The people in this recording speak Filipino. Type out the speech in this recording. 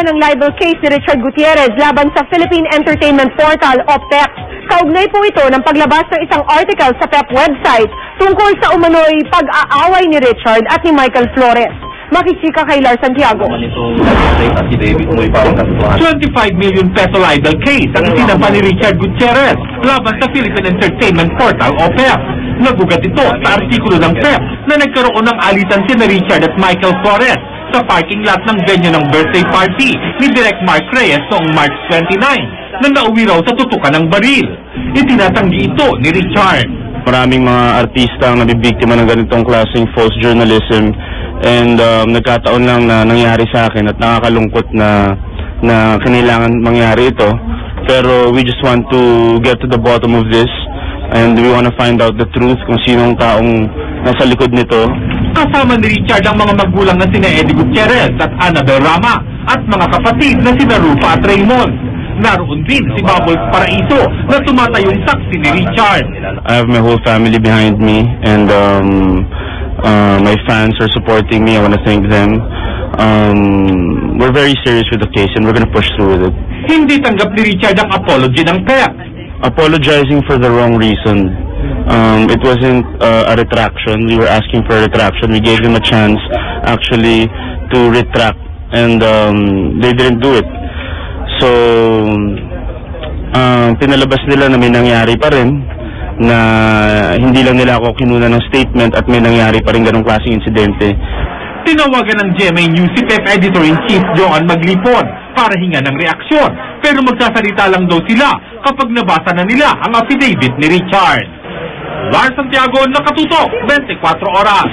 Pinag-uusapan ang libel case ni Richard Gutierrez laban sa Philippine Entertainment Portal o PEP. Kaugnay po ito ng paglabas ng isang article sa PEP website tungkol sa umano'y pag-aaway ni Richard at ni Michael Flores. Makikika kay Lar Santiago. 25 million peso libel case ang isinampa ni Richard Gutierrez laban sa Philippine Entertainment Portal o PEP. Nagugat ito sa artikulo ng PEP na nagkaroon ng alitan si Richard at Michael Flores sa parking lot ng venue ng birthday party ni Direk Mark Reyes noong March 29 na nauwi raw sa tutukan ng baril. Itinatanggi ito ni Richard. Maraming mga artista ang nabibiktima ng ganitong klaseng false journalism and nagkataon lang na nangyari sa akin at nakakalungkot na kailangan mangyari ito. Pero we just want to get to the bottom of this and we want to find out the truth kung sinong taong nasa likod nito. Kasama ni Richard ang mga magulang na sina Eddie Gutierrez at Annabel Rama at mga kapatid na sina Rufa at Raymond. Naroon din si Bubbles Paraiso na tumatayong saksi ni Richard. I have my whole family behind me and my fans are supporting me. I want to thank them. We're very serious with the case and we're going to push through with it. Hindi tanggap ni Richard ang apology ng PEP. Apologizing for the wrong reason. It wasn't a retraction. We were asking for a retraction. We gave them a chance actually to retract and they didn't do it. So pinalabas nila na may nangyari pa rin, na hindi lang nila ako kinuna ng statement at may nangyari pa rin ganong klaseng insidente. Tinawagan ng GMA News si PEP Editor-in-Chief Joan Maglipon para hinga ng reaksyon, pero magsasalita lang daw sila kapag nabasa na nila ang affidavit ni Richard. Lar Santiago, nakatutok, 24 oras.